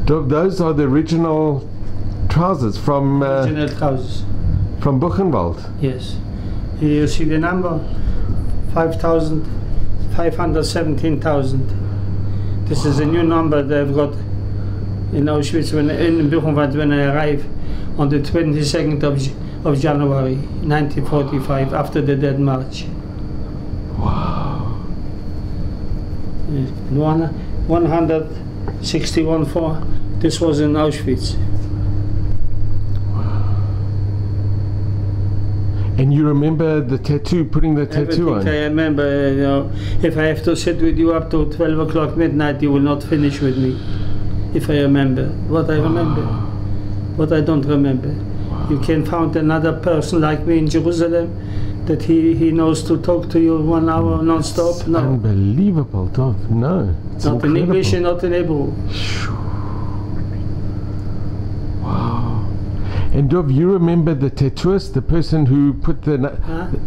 Those are the original trousers from Original trousers. from Buchenwald. Yes. Here you see the number 517,000. This is a new number they've got in Auschwitz in Buchenwald when I arrived on the 22nd of January 1945 after the Dead March. Wow. 161 this was in Auschwitz. And you remember the tattoo, putting the tattoo on? I remember, you know, if I have to sit with you up to 12 o'clock midnight, you will not finish with me. If I remember. What I remember. What I don't remember. You can find another person like me in Jerusalem that he knows to talk to you 1 hour non-stop. No. Unbelievable, Dov. No. It's not incredible. in English and not in Hebrew. Wow. And Dov, you remember the tattooist, the person who put the...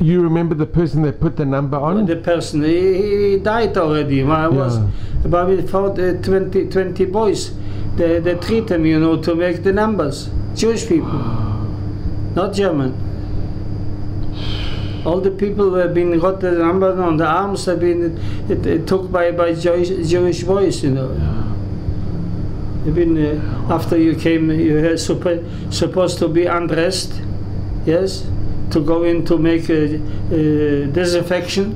You remember the person that put the number on? The person, he died already. I was about 20 boys. They treat them, you know, to make the numbers. Jewish people, not German. All the people have been got the number on the arms have been took by Jewish boys, you know. Even after you came, you were supposed to be undressed, yes, to go in to make a disinfection,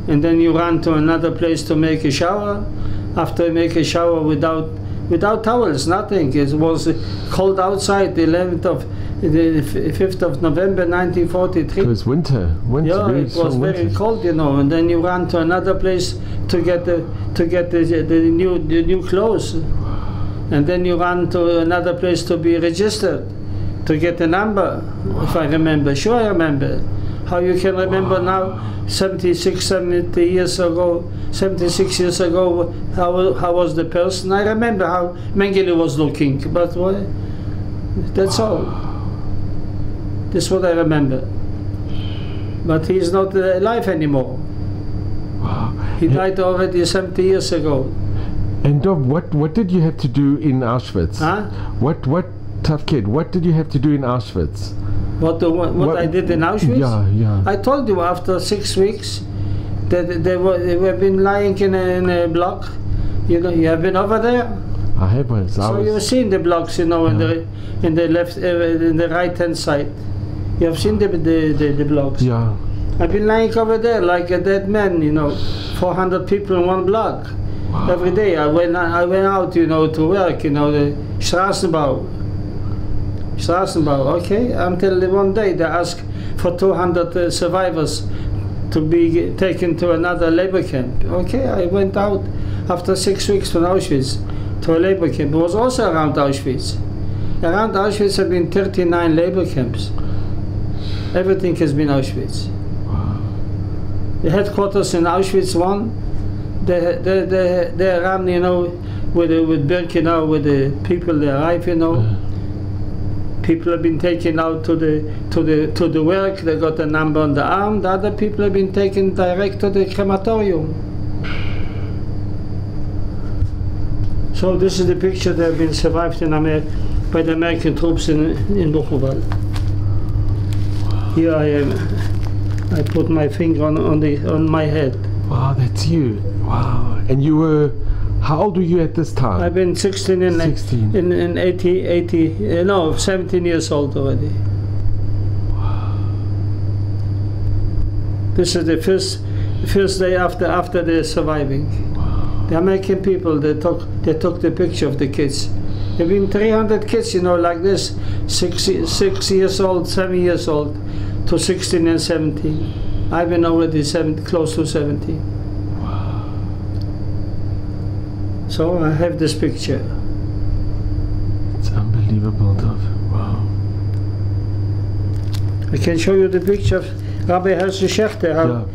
and then you run to another place to make a shower. After you make a shower without towels, nothing. It was cold outside. The 5th of November 1943. It was winter. Yeah, it was very cold, you know. And then you run to another place to get the new clothes. And then you run to another place to be registered, to get a number, if I remember. Sure, I remember. How you can remember now, 76 years ago, how was the person? I remember how Mengele was looking, but that's all. This is what I remember. But he's not alive anymore. He died already 70 years ago. And Dov, what did you have to do in Auschwitz? Huh? What tough kid? What did you have to do in Auschwitz? What I did in Auschwitz? Yeah. I told you after 6 weeks that they were been lying in a block. You know, you have been over there. I have. So you've seen the blocks, you know, in the left, in the right hand side. You have seen the blocks. Yeah. I've been lying over there like a dead man, you know, 400 people in one block. Wow. Every day I went out, you know, to work, you know, the Straßenbau, okay, until one day they asked for 200 survivors to be taken to another labor camp. Okay, I went out after 6 weeks from Auschwitz to a labor camp. It was also around Auschwitz. Around Auschwitz have been 39 labor camps. Everything has been Auschwitz. The headquarters in Auschwitz 1, they run, you know, with Birkenau, with the people they arrive, you know. People have been taken out to the work. They got a number on the arm. The other people have been taken direct to the crematorium. So this is the picture that have been survived in by the American troops in Buchenwald. Here I am. I put my finger on my head. Wow, that's you. Wow. And you were, how old were you at this time? I've been 16 in 17 years old already. Wow. This is the first day after the surviving. Wow. The American people, they took the picture of the kids. There have been 300 kids, you know, like this, 6 years old, 7 years old, to 16 and 17. I've been already close to 17. Wow. So I have this picture. It's unbelievable, Dov. Wow. I can show you the picture of Rabbi Hershey Schechter.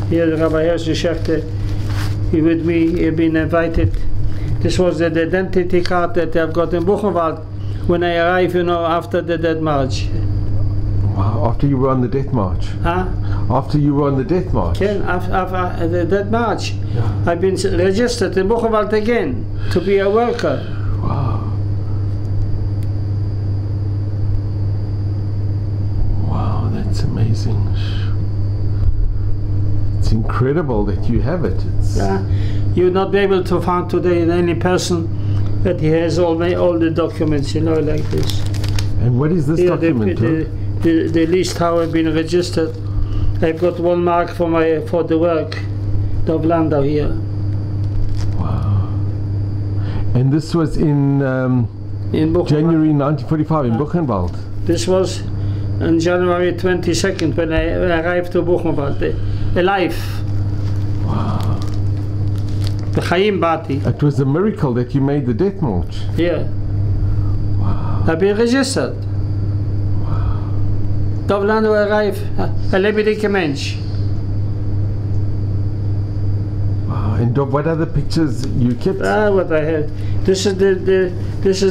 Here, Rabbi Hershey Schechter, he with me, he been invited. This was the identity card that I've got in Buchenwald when I arrived, you know, after the Dead March. Wow, after you were on the death march. Huh? After you were on the death march. After the death march, Yeah. I've been registered in Buchenwald again to be a worker. Wow. Wow, that's amazing. It's incredible that you have it. It's You would not be able to find today any person that he has all the documents, you know, like this. And what is this document? The list how I've been registered. I've got 1 mark for the work of Landau here. Wow. And this was in Buchenwald. January 1945 in Buchenwald. This was on January 22nd when I arrived to Buchenwald, alive. Wow. The Chaim Bati. It was a miracle that you made the death march. Yeah. Wow. I've been registered. Dov Landau arrived. A lebendiger Mensch. Wow. And Dov, what other pictures you kept? What I have. This is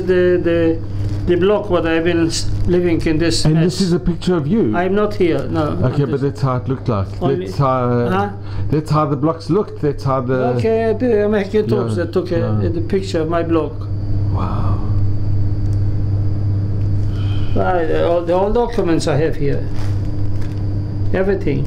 the block what I've been living in this. And mess. this is a picture of you. I'm not here. No. Okay, but that's how it looked like. Only- That's how the blocks looked. That's how the. Okay, the American troops Yeah, that took yeah. the picture of my block. Wow. Right, all documents I have here. Everything.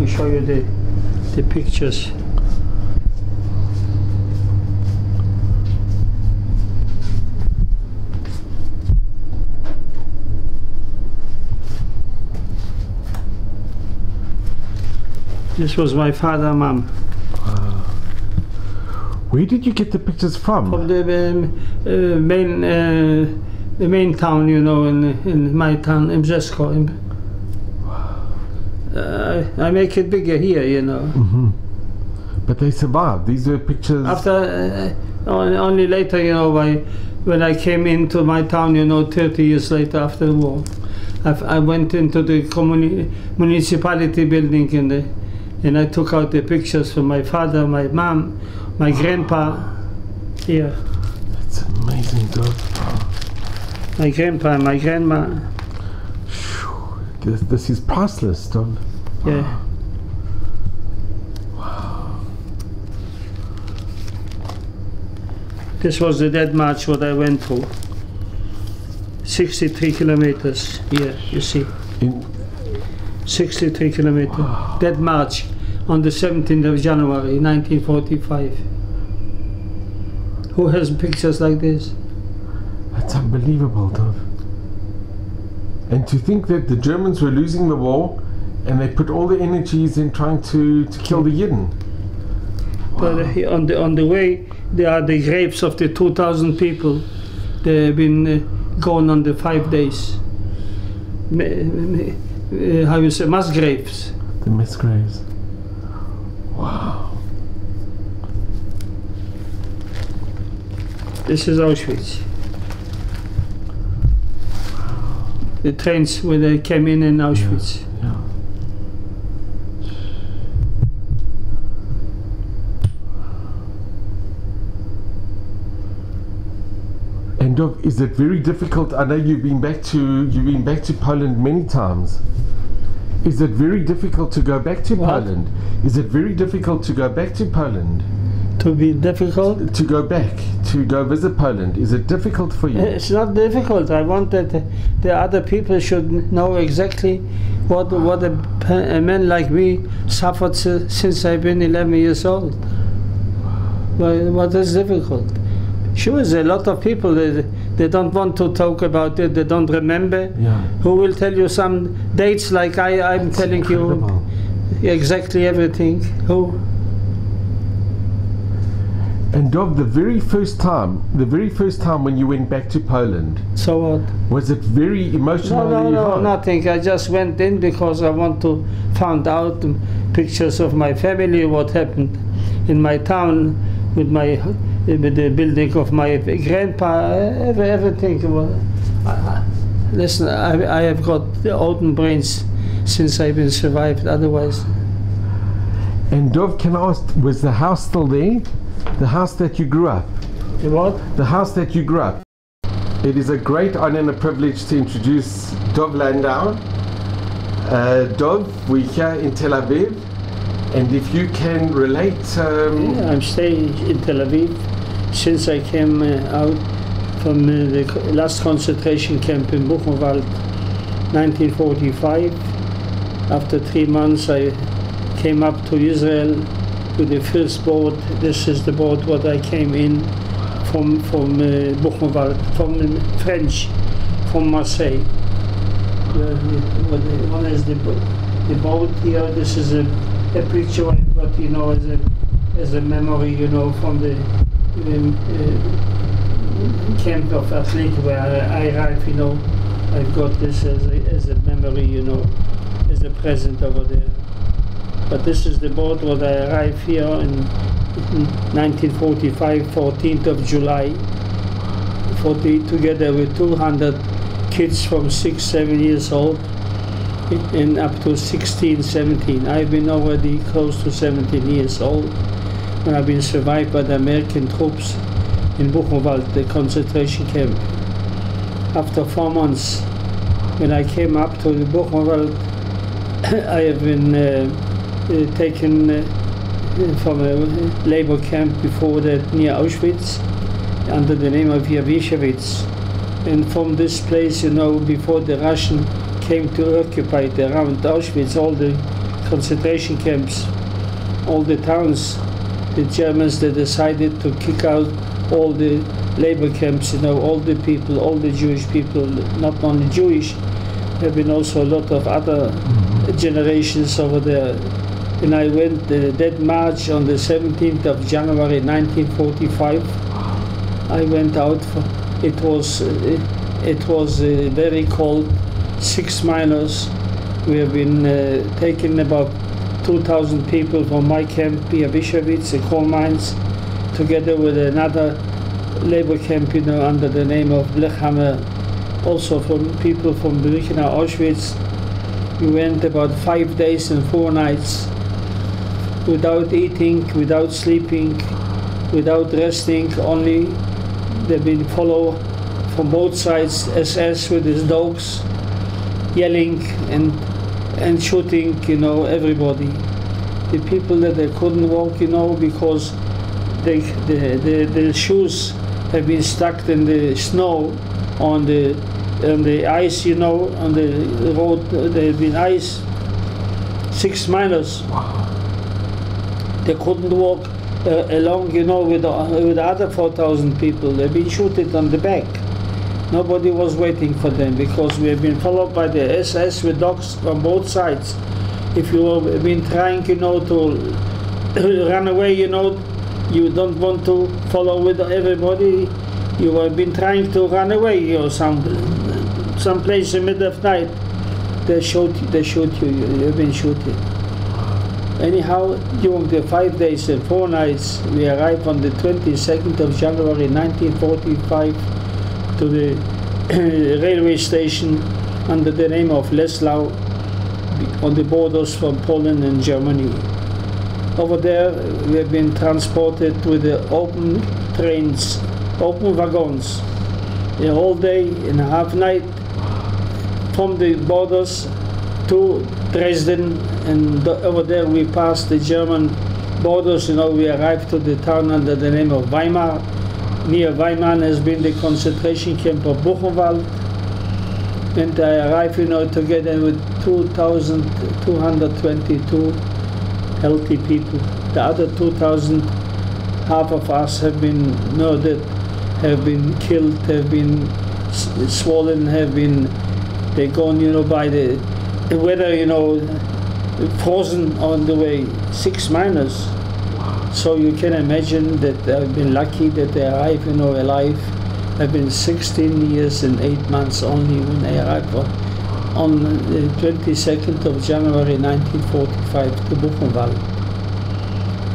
Show you the pictures. This was my father and mom. Where did you get the pictures from? From the main town, you know, in my town, in Brzesko. I make it bigger here, you know. Mm-hmm. But they survived. These were pictures. After only later, you know, when I came into my town, you know, 30 years later after the war, I went into the municipality building and I took out the pictures from my father, my mom, my grandpa. Here. That's amazing, dog. My grandpa and my grandma. This is priceless, dog. Yeah. Wow. This was the dead march what I went to. 63 kilometers here, you see. 63 kilometers. Wow. Dead march on the 17th of January 1945. Who has pictures like this? That's unbelievable, dog. And to think that the Germans were losing the war and they put all the energies in trying to kill the Yidden. But on the way, there are the graves of the 2,000 people. They have been gone on the 5 days. How you say, mass graves. The mass graves. Wow. This is Auschwitz. The trains when they came in Auschwitz. Yeah. And Doc, is it very difficult? I know you've been back to Poland many times. Is it very difficult to go back to Poland? Is it very difficult to go back to Poland? To be difficult? To go back, to go visit Poland. Is it difficult for you? It's not difficult. I want that the other people should know exactly what a man like me suffered since I've been 11 years old. What is difficult? Sure, there's a lot of people they don't want to talk about it. They don't remember. Yeah. Who will tell you some dates like I'm That's telling incredible. you exactly everything? Who? And Dov, the very first time when you went back to Poland, So what? was it very emotionally No, hard? nothing. I just went in because I want to find out pictures of my family, what happened in my town with the building of my grandpa, everything. Listen, I have got the open brains since I've been survived. Otherwise, And Dov, can I ask, was the house still there? The house that you grew up? the what? The house that you grew up. It is a great honor and a privilege to introduce Dov Landau. Dov, we're here in Tel Aviv, and if you can relate... Yeah, I'm staying in Tel Aviv since I came out from the last concentration camp in Buchenwald, 1945. After 3 months, I came up to Israel with the first boat. This is the boat what I came in from Buchenwald, from French, from Marseille. One is the boat here. This is a picture I got, you know, as a memory, you know, from the camp of Athlete where I arrived, you know. I've got this as a memory, you know, as a present over there. But this is the boat where I arrived here in 1945, 14th of July, together with 200 kids from 6, 7 years old and up to 16, 17. I've been already close to 17 years old when I've been survived by the American troops in Buchenwald, the concentration camp. After 4 months, when I came up to the Buchenwald, I have been taken from a labor camp before that near Auschwitz under the name of Auschwitz. And from this place, you know, before the Russian came to occupy around Auschwitz, all the concentration camps, all the towns, the Germans, they decided to kick out all the labor camps, you know, all the people, all the Jewish people, not only Jewish, there have been also a lot of other generations over there. And I went that march on the 17th of January 1945. I went out. It was very cold. 6 miners. We have been taken about 2,000 people from my camp near Auschwitz, the coal mines, together with another labor camp, you know, under the name of Blechhammer. Also from people from Birkenau, Auschwitz. We went about 5 days and 4 nights. Without eating, without sleeping, without resting, only they've been followed from both sides, SS with his dogs, yelling and shooting, you know, everybody. The people that they couldn't walk, you know, because the shoes have been stuck in the snow on the ice, you know, on the road. There have been ice. 6 miners. They couldn't walk along, you know, with the other 4,000 people. They've been shooting on the back. Nobody was waiting for them because we have been followed by the SS with dogs from both sides. If you have been trying, you know, to run away, you know, you don't want to follow with everybody. You have been trying to run away, you know, some place in the middle of night. They shoot you. You've been shooting. Anyhow, during the 5 days and 4 nights, we arrived on the 22nd of January 1945 to the railway station under the name of Landau on the borders from Poland and Germany. Over there, we have been transported with the open trains, open wagons, a whole day and a half night from the borders to Dresden, and over there we passed the German borders. You know, we arrived to the town under the name of Weimar. Near Weimar has been the concentration camp of Buchenwald, and I arrived, you know, together with 2,222 healthy people. The other 2,000, half of us have been murdered have been killed, have been swollen, they're gone, you know, by the weather, you know, frozen on the way, 6 minus. So you can imagine that I've been lucky that they arrived, you know, alive. I've been 16 years and 8 months only when I arrived on the 22nd of January 1945 to Buchenwald.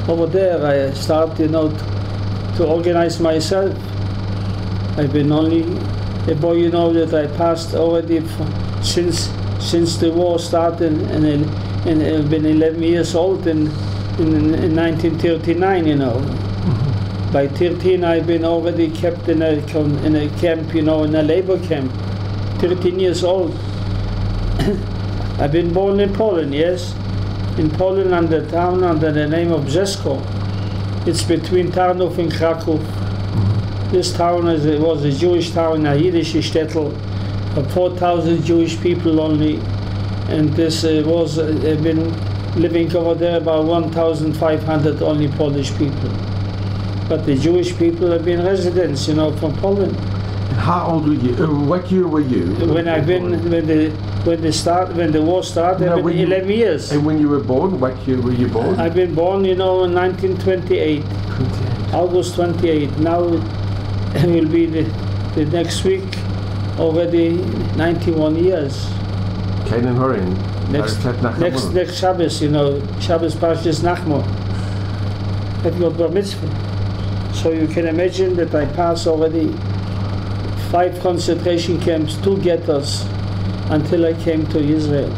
Over there I started, you know, to organize myself. I've been only a boy, you know, that I passed already since the war started, and I've been 11 years old in 1939, you know. By 13 I've been already kept in a camp, you know, in a labor camp. 13 years old. I've been born in Poland, yes. In Poland, under town under the name of Brzesko. It's between Tarnów and Kraków. This town was a Jewish town, a Yiddish shtetl, of 4,000 Jewish people only. And this was been living over there about 1,500 only Polish people. But the Jewish people have been residents, you know, from Poland. And how old were you? What year were you? When the war started, I've been 11 years. And when you were born, what year were you born? I've been born, you know, in 1928. 28. August 28. Now it will be the next week already 91 years. Keinen Horin. Next Shabbos, you know, Shabbos Parshas Nachmo. I've got bar mitzvah. So you can imagine that I passed already 5 concentration camps, 2 ghettos, until I came to Israel.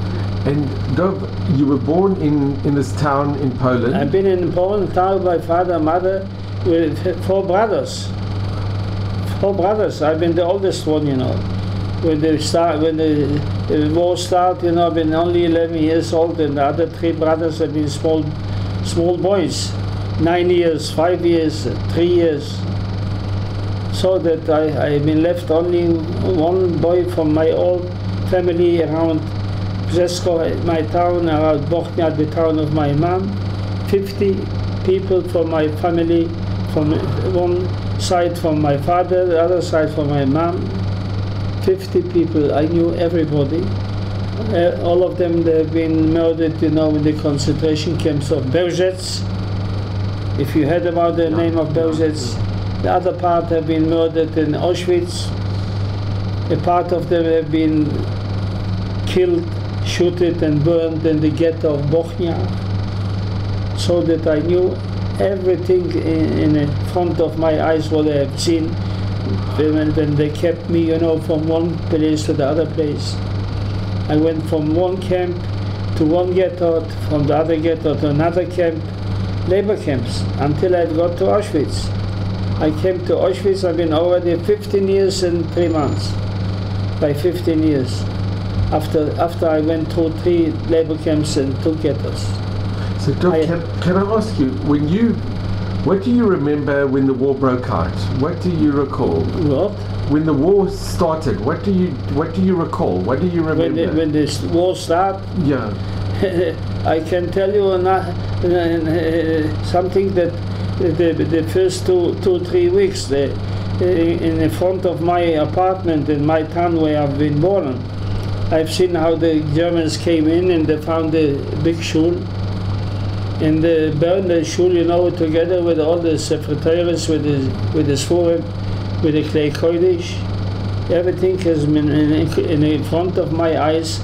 And Dov, you were born in this town in Poland? I've been in Poland, town by father, mother, with 4 brothers. 4 brothers. I've been the oldest one, you know. When the war started, you know, I've been only 11 years old, and the other 3 brothers have been small boys. 9 years, 5 years, 3 years. So that I've been left only one boy from my old family around Brzesko, my town, around Bochnia, the town of my mom. 50 people from my family, from one side from my father, the other side from my mom. 50 people, I knew everybody. All of them, they've been murdered, you know, in the concentration camps of Auschwitz. If you heard about the name of Auschwitz, the other part have been murdered in Auschwitz. A part of them have been killed, shooted and burned in the ghetto of Bochnia. So that I knew everything in front of my eyes what I have seen when they kept me, you know, from one place to the other place. I went from one camp to one ghetto, from the other ghetto to another camp, labor camps, until I got to Auschwitz. I came to Auschwitz, I've been already 15 years and 3 months. By 15 years. After I went through 3 labor camps and 2 ghettos. So Doc, can I ask you, what do you remember when the war broke out? What do you recall? What? When the war started, what do you recall? What do you remember? When this war started? Yeah. I can tell you something that the first 2-3 weeks in the front of my apartment in my town where I've been born, I've seen how the Germans came in and they found the big shul. And they burned the shul, you know, together with all the secretaries, with the Sforim, with the Klei Kodesh. Everything has been in front of my eyes.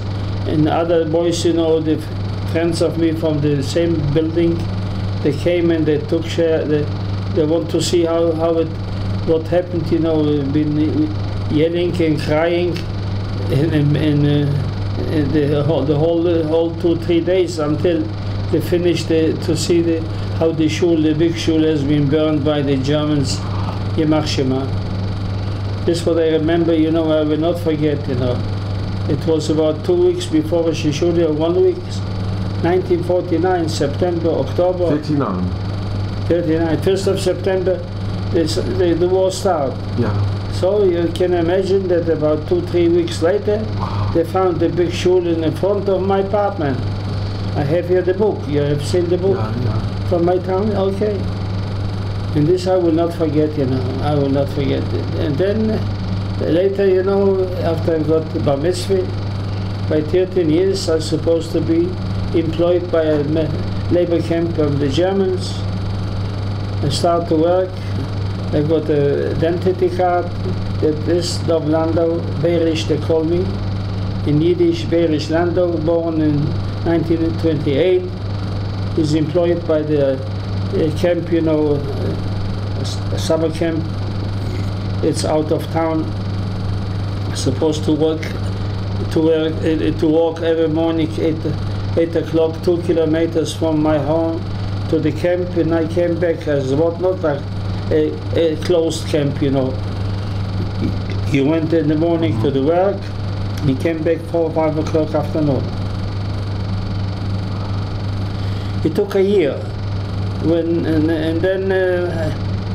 And other boys, you know, the friends of me from the same building, they came and they took share. They want to see what happened, you know, been yelling and crying the whole 2-3 days until they finished to see how the big shul has been burned by the Germans. Yemach Shema. This is what I remember, you know, I will not forget, you know. It was about 2 weeks before Rosh Hashanah, or 1 week, 1949, September, October. 39. 1st of September, the war started. Yeah. So you can imagine that about 2-3 weeks later, they found the big shul in the front of my apartment. I have here the book. You have seen the book? Yeah. From my town? Okay. And this I will not forget, you know, I will not forget it. And then later, you know, after I got the bar mitzvah, by 13 years I was supposed to be employed by a labor camp of the Germans. I start to work. I got a identity card. That is Dov Landau, Berish, they call me. In Yiddish, Berish Landau, born in 1928. He's employed by the camp, you know, a summer camp. It's out of town. Supposed to work, to walk every morning 8 o'clock, 2 kilometers from my home to the camp, and I came back as what, not like a closed camp, you know. He went in the morning to the work. He came back 4 or 5 o'clock afternoon. It took a year, and then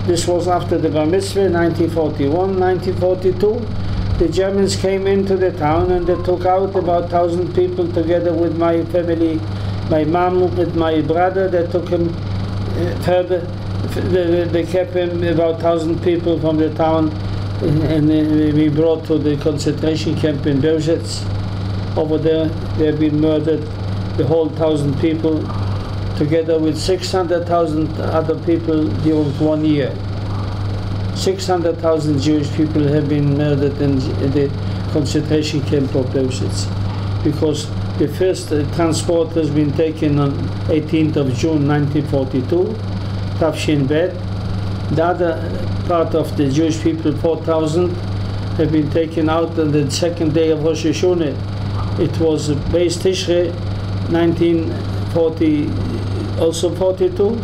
this was after the bar mitzvah, 1941, 1942. The Germans came into the town and they took out about 1,000 people together with my family, my mom, with my brother. They took him further. They kept him about 1,000 people from the town, and we brought to the concentration camp in Auschwitz. Over there, they have been murdered, the whole 1,000 people, together with 600,000 other people during 1 year. 600,000 Jewish people have been murdered in the concentration camp of Auschwitz, because the first transport has been taken on 18th of June 1942, Tafshin Bet. The other part of the Jewish people, 4,000, have been taken out on the second day of Rosh Hashanah. It was Beis Tishrei, 1940, also 42,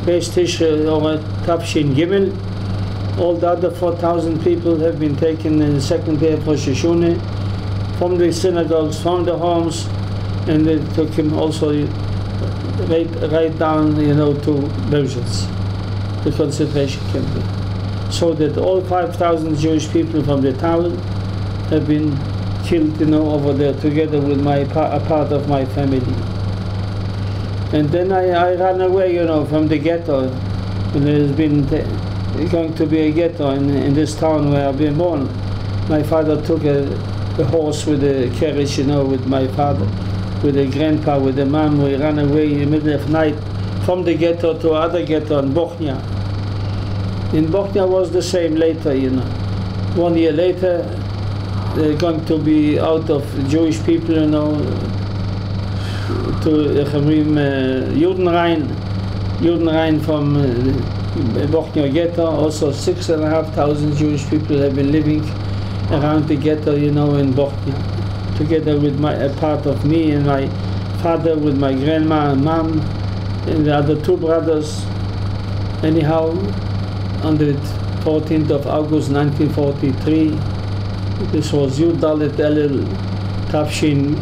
Beis Tishrei or Tafshin Gimel. All the other 4,000 people have been taken in the second day of Rosh Hashanah from the synagogues, from the homes, and they took him also right down, you know, to Auschwitz, the concentration camp. So that all 5,000 Jewish people from the town have been killed, you know, over there together with a part of my family. And then I ran away, you know, from the ghetto. And there's been going to be a ghetto in this town where I've been born. My father took a horse with a carriage, you know, with my father, with a grandpa, with a mom. We ran away in the middle of night from the ghetto to other ghetto in Bochnia. In Bochnia was the same later, you know. 1 year later, they're going to be out of Jewish people, you know, to Judenrein from Bochnia ghetto. Also 6,500 Jewish people have been living around the ghetto, you know, in Bochnia, together with a part of me and my father, with my grandma and mom, and the other 2 brothers. Anyhow, on the 14th of August 1943, this was Yud Dalet Elul Tafshin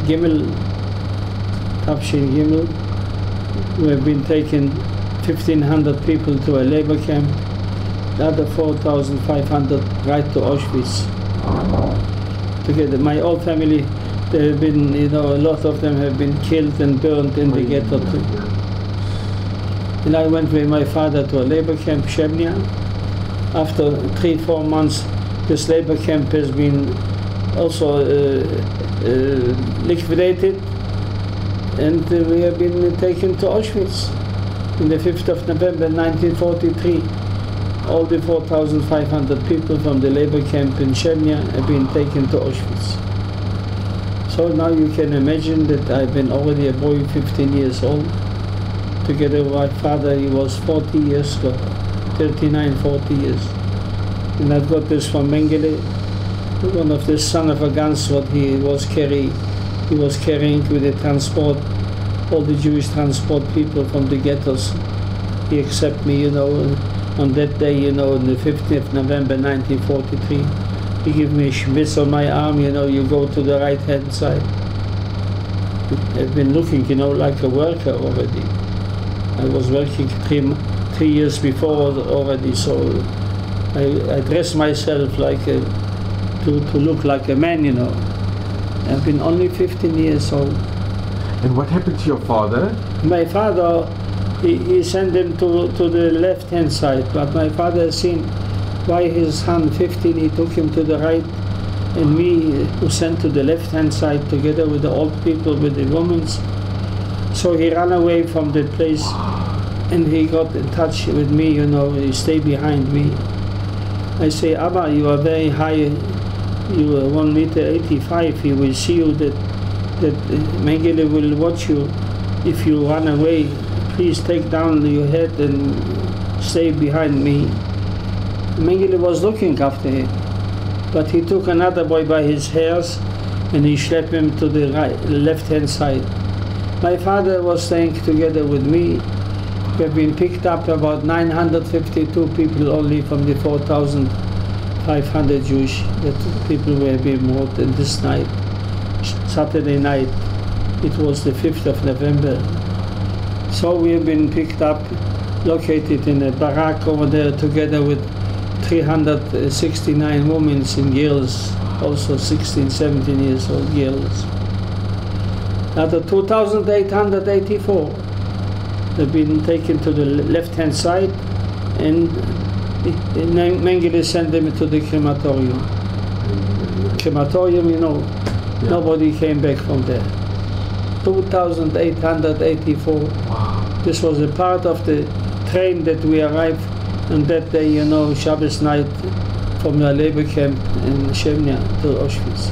Gimel. We have been taken 1,500 people to a labor camp, the other 4,500 right to Auschwitz. Together, my whole family, they have been, you know, a lot of them have been killed and burned in the ghetto too. And I went with my father to a labor camp, Shemnia. After 3-4 months, this labor camp has been also liquidated, and we have been taken to Auschwitz on the 5th of November 1943. All the 4,500 people from the labor camp in Shemnia have been taken to Auschwitz. So now you can imagine that I've been already a boy, 15 years old. Together with my father, he was 40 years ago, 39, 40 years. And I've got this from Mengele, one of the son of a guns what he was carrying. He was carrying with the transport, all the Jewish transport people from the ghettos. He accepted me, you know, on that day, you know, on the 15th of November 1943. He gave me a schmitz on my arm, you know, you go to the right-hand side. I've been looking, you know, like a worker already. I was working three years before already, so I dressed myself like to look like a man, you know. I've been only 15 years old. And what happened to your father? My father, he sent him to the left-hand side, but my father seen why his son, 15, he took him to the right, and me who sent to the left-hand side together with the old people, with the women. So he ran away from that place, and he got in touch with me, you know, he stayed behind me. I say, Abba, you are very high, you are 1.85 m, he will see you, that Mengele will watch you. If you run away, please take down your head and stay behind me. Mengele was looking after him, but he took another boy by his hairs and he schlepped him to the left-hand side. My father was staying together with me. We have been picked up about 952 people only from the 4,500 Jewish that people were being murdered in this night, Saturday night. It was the 5th of November. So we have been picked up, located in a barrack over there together with 369 women and girls, also 16, 17 years old girls. Another 2,884 have been taken to the left-hand side, and Mengele sent them to the crematorium. Crematorium, you know, nobody came back from there. 2,884. Wow. This was a part of the train that we arrived on that day, you know, Shabbos night, from the labor camp in Chemnya to Auschwitz.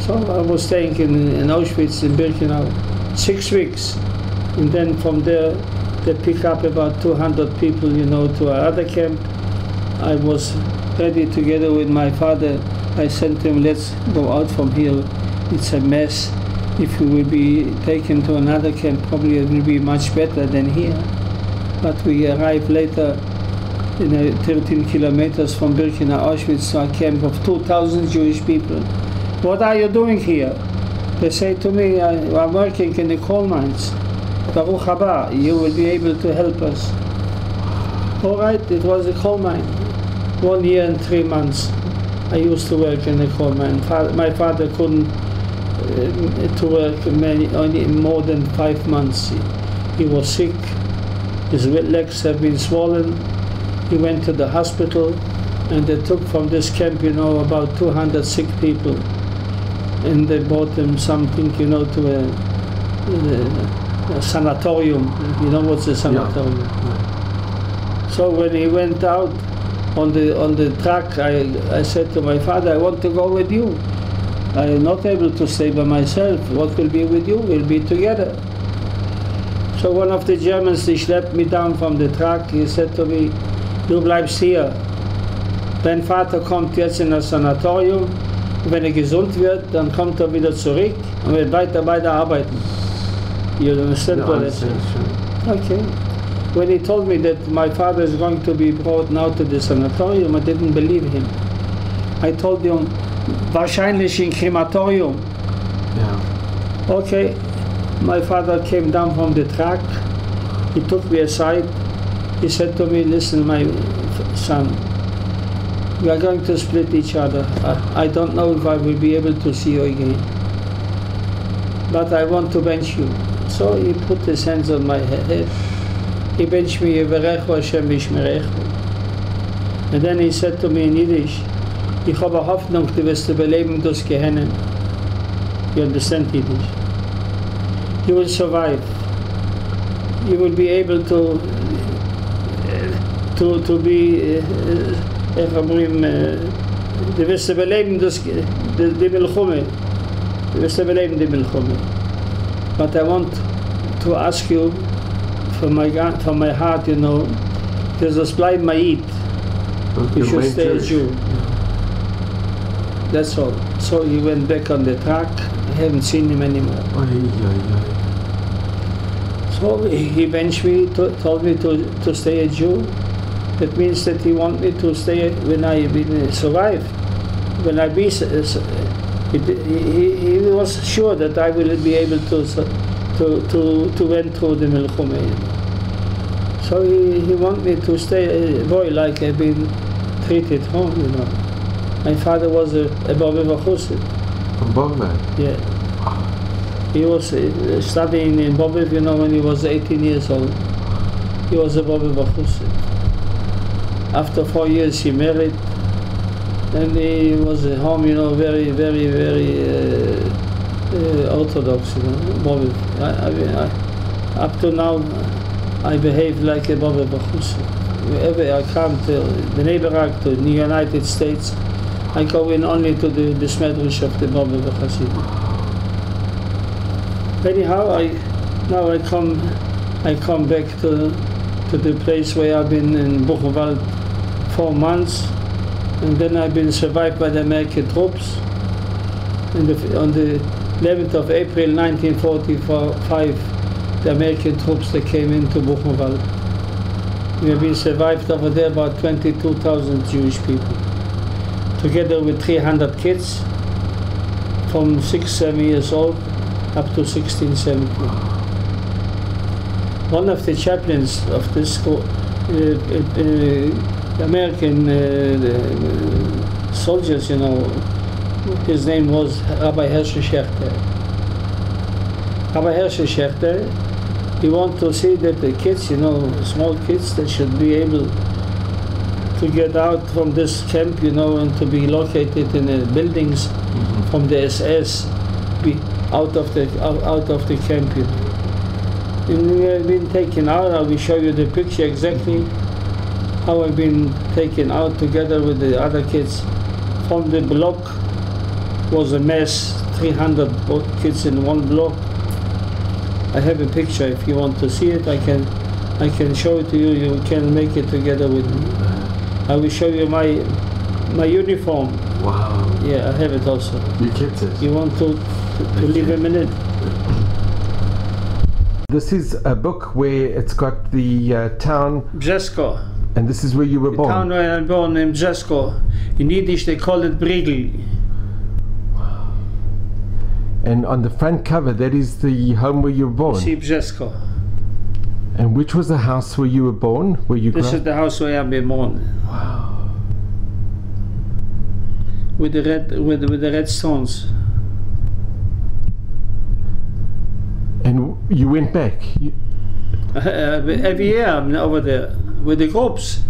So I was staying in Auschwitz, in Birkenau, 6 weeks. And then from there, they pick up about 200 people, you know, to another camp. I was ready together with my father. I sent him, let's go out from here. It's a mess. If we will be taken to another camp, probably it will be much better than here. But we arrived later, 13 kilometers from Birkenau, Auschwitz, to a camp of 2,000 Jewish people. What are you doing here? They say to me, I'm working in the coal mines. Baruch haba, you will be able to help us. All right, it was a coal mine. 1 year and 3 months I used to work in the coal mine. My father couldn't to work only more than 5 months. He was sick, his legs have been swollen. He went to the hospital, and they took from this camp, you know, about 200 sick people, and they brought him something, you know, to a sanatorium. You know what's a sanatorium? Yeah. So when he went out on the truck, I said to my father, I want to go with you. I am not able to stay by myself. What will be with you? We'll be together. So one of the Germans, he schlepped me down from the truck. He said to me, du bleibst hier. Dein Vater kommt jetzt in das Sanatorium. Wenn gesund wird, dann kommt wieder zurück und wird weiter arbeiten. You understand what I said? Okay. When he told me that my father is going to be brought now to the sanatorium, I didn't believe him. I told him, wahrscheinlich in crematorium. Yeah. Okay. My father came down from the truck. He took me aside. He said to me, listen, my son, we are going to split each other. I don't know if I will be able to see you again, but I want to bench you. So he put his hands on my head. He benched me, Yevarechu Hashem Yishmerechu. And then he said to me in Yiddish, ich habe Hoffnung, du wirst überleben das Gehennen. You understand Yiddish? You will survive. You will be able to be, du wirst überleben die Milchume. Du wirst überleben die Milchume. But I want to ask you, from my heart, you know, das bleibt Ma'id. You should stay a Jew. That's all. So he went back on the truck. I haven't seen him anymore. So he benched me, told me to stay a Jew. That means that he wanted me to stay when I survive. When I be, he was sure that I will be able to went through the Milchume. So he wanted me to stay a boy like I've been treated home, you know. My father was a Bobiva Chussid. From Buchenwald? Yeah. He was studying in Bobiv, you know, when he was 18 years old. He was a Bobby Bachusi. After 4 years he married, and he was at home, you know, very, very, very orthodox, you know, Bobby. Up to now, I behave like a Bobby Bachusi. Wherever I come to the neighborhood, to the United States, I go in only to the Medrash of the Bobby Bachusi. Anyhow, now I come back to the place where I've been in Buchenwald 4 months, and then I've been survived by the American troops. On the 11th of April 1945, the American troops that came into Buchenwald. We have been survived over there about 22,000 Jewish people, together with 300 kids from 6-7 years old up to 16-17. One of the chaplains of this school, American soldiers, you know, his name was Rabbi Hershel Schechter. Rabbi Hershel Schechter, he wanted to see that the kids, you know, small kids, they should be able to get out from this camp, you know, and to be located in the buildings from the SS, be out of the camp, you know. And we have been taken out. I will show you the picture exactly how I've been taken out together with the other kids. From the block was a mess, 300 kids in one block. I have a picture. If you want to see it, I can show it to you. You can make it together with me. I will show you my uniform. Wow. Yeah, I have it also. You kept it. You want to leave a minute? This is a book where it's got the town. Brzesko. And this is where you were born? The town where I was born in Brzesko. In Yiddish they call it Brigel. Wow. And on the front cover, that is the home where you were born? See Brzesko. And which was the house where you were born? Where you This is the house where I've been born. Wow. With the red stones. And you went back? Every year I'm over there with the groups.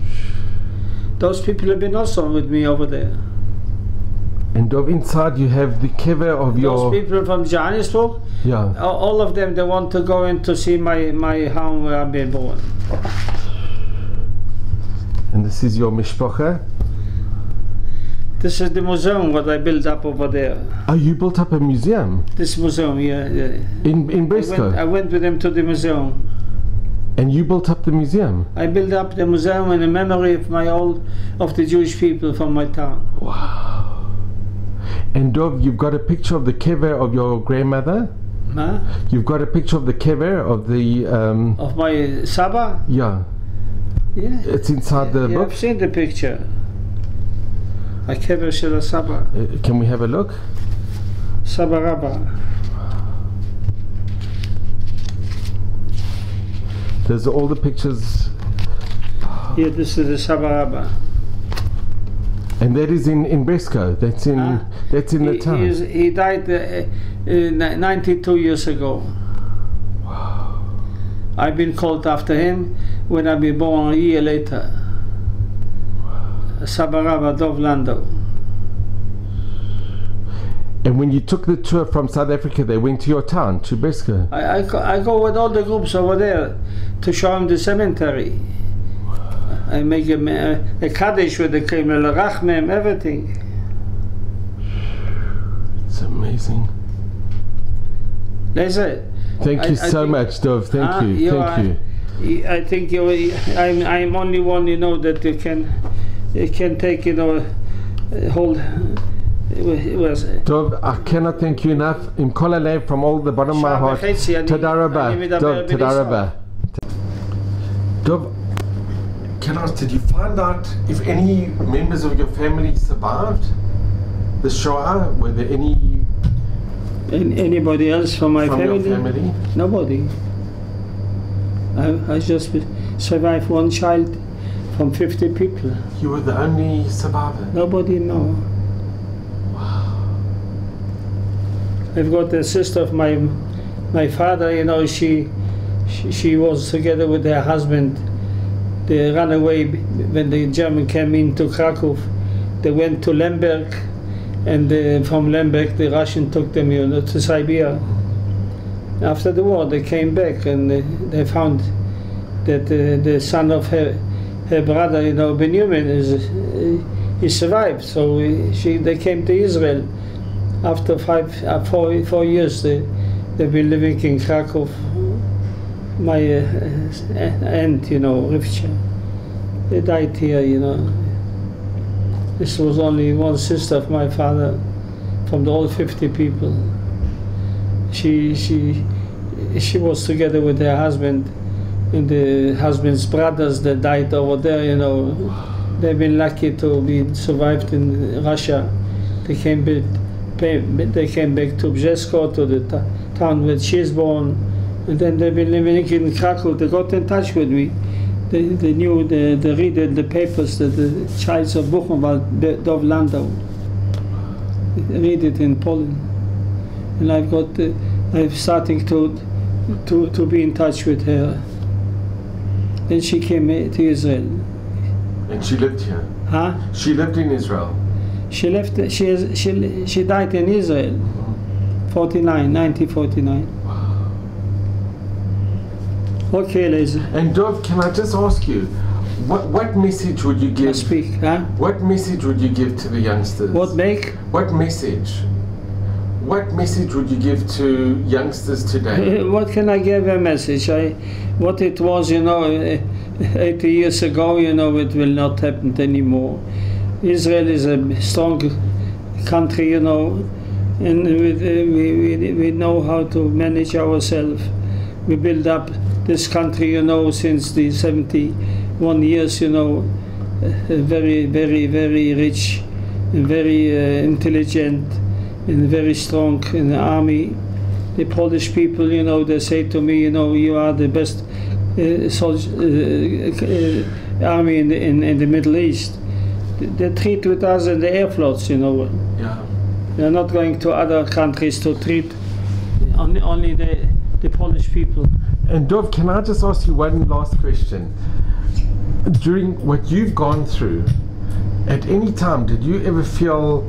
Those people have been also with me over there. And inside you have the kever of your... Those people from Johannesburg, yeah. All of them, they want to go in to see my home where I've been born. And this is your mishpacha? This is the museum what I built up over there. Oh, you built up a museum? This museum, yeah. In Brzesko? I went with them to the museum. And you built up the museum? I built up the museum in the memory of of the Jewish people from my town. Wow. And Dov, you've got a picture of the kever of your grandmother? Huh? You've got a picture of the kever of the... of my Saba? Yeah. Yeah. It's inside the book? I've seen the picture. A kever shel Saba. Can we have a look? Saba Rabba. Those are all the pictures. Yeah, this is the Saba Rabba. And that is in Brzesko. That's in the town. He died 92 years ago. Wow. I've been called after him when I've been born a year later. Saba Rabba Dov Landau. And when you took the tour from South Africa, they went to your town, to Brzesko? I go with all the groups over there to show them the cemetery. I make a Kaddish with the Kremel Rachmem, everything. It's amazing. That's it. Thank you so much, Dov. Thank you. Thank you. I think I'm only one, you know, that you can take, you know, hold. Dov, I cannot thank you enough. Im kol halev, from all the bottom of my heart. Toda rabba. Dov, toda rabba. Dov, can I ask, did you find out if any members of your family survived the Shoah? Were there anybody else from my family? Your family? Nobody. I just survived one child from 50 people. You were the only survivor? Nobody, no. I've got a sister of my father, you know, she she was together with her husband. They ran away when the German came into Krakow. They went to Lemberg, and from Lemberg the Russian took them, you know, to Siberia. After the war, they came back, and they found that the son of her brother, you know, Benjamin, he survived. So they came to Israel. After 4 years, they've been living in Krakow. My aunt, you know, Rivcha, they died here, you know. This was only one sister of my father from the all 50 people. She was together with her husband, and the husband's brothers that died over there, you know. They've been lucky to be survived in Russia. They came back to Brzesko, to the town where she's born, and then they've been living in Krakow. They got in touch with me. They knew, they read in the papers that the child of Buchenwald, Dov Landau, they read it in Poland. And I'm starting to be in touch with her. Then she came to Israel. And she lived here? Huh? She lived in Israel? She left, she died in Israel, 1949. Okay, ladies. And Dov, can I just ask you, what message would you give? Speak, huh? What message would you give to the youngsters? What message? What message would you give to youngsters today? What can I give a message? What it was, you know, 80 years ago, you know, it will not happen anymore. Israel is a strong country, you know, and we know how to manage ourselves. We build up this country, you know, since the 71 years, you know, very, very, very rich, and very intelligent, and very strong in the army. The Polish people, you know, they say to me, you know, you are the best army in the Middle East. They treat with us in the air floats, you know. Yeah. They're not going to other countries to treat only the Polish people. And Dov, can I just ask you one last question? During what you've gone through, at any time, did you ever feel,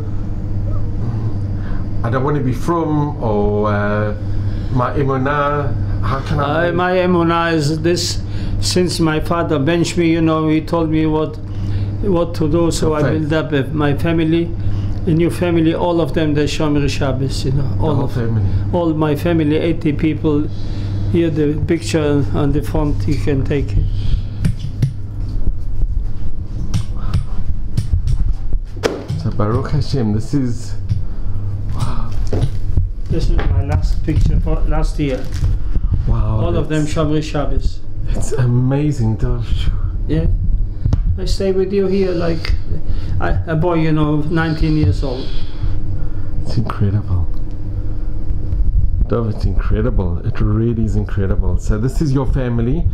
I don't want to be from, or my emunah, how can I? My emunah is this, since my father benched me, you know, he told me what to do, so I built up my family, a new family, all of them, they're Shomer Shabbos, you know. All my family, 80 people. Here the picture on the front, you can take it. So Baruch Hashem, this is, wow. This is my last picture for last year. Wow. All of them Shomer Shabbos. It's amazing, Dov. Yeah. I stay with you here like a boy, you know, 19 years old. It's incredible. Dov, it's incredible. It really is incredible. So this is your family?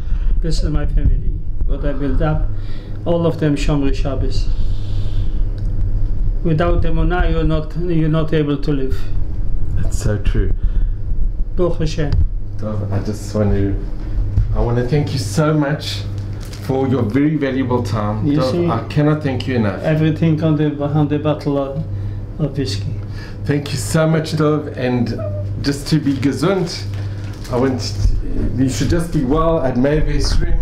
This is my family. What I built up, all of them Shomer Shabbos. Without emunah, you're not able to live. That's so true. Baruch Hashem. Dov, I want to thank you so much for your very valuable time. You Dov, see, I cannot thank you enough. Everything on the bottle of whiskey. Thank you so much, Dov, and just to be gesund, you should just be well at Mayvesrim,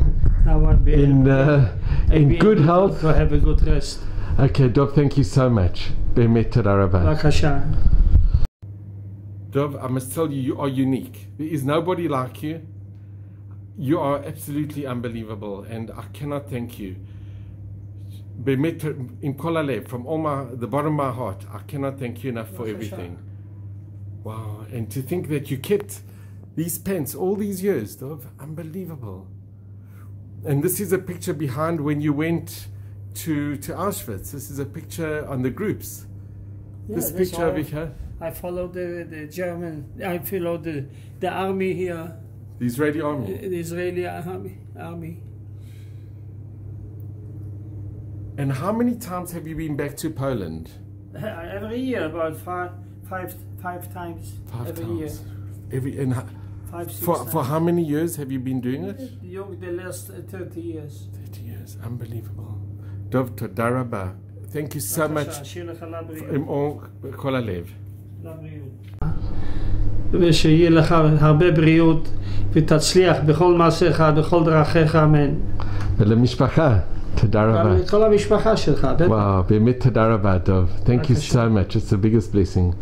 in good health. To have a good rest. Okay, Dov, thank you so much. Be'emet toda rabba. B'kasha. Dov, I must tell you, you are unique. There is nobody like you. You are absolutely unbelievable, and I cannot thank you. Be'emet im kol halev, from the bottom of my heart, I cannot thank you enough for everything. Wow, and to think that you kept these pants all these years, Dov, unbelievable. And this is a picture behind when you went to Auschwitz. This is a picture on the groups. Yeah, this picture over here. I followed the German, I followed the army here. The Israeli army? The Israeli army. And how many times have you been back to Poland? Every year, about five times. Every year. 5, 6 For how many years have you been doing it? The last 30 years. 30 years, unbelievable. Dov toda rabba. Thank you so much. עם כל הלב. ושיהיה לך הרבה בריאות ותצליח בכל מעשיך, בכל דרכיך, אמן. ולמשפחה, תודה רבה. כל המשפחה שלך. וואו, באמת תודה רבה, דוב. Thank you so much. It's the biggest blessing.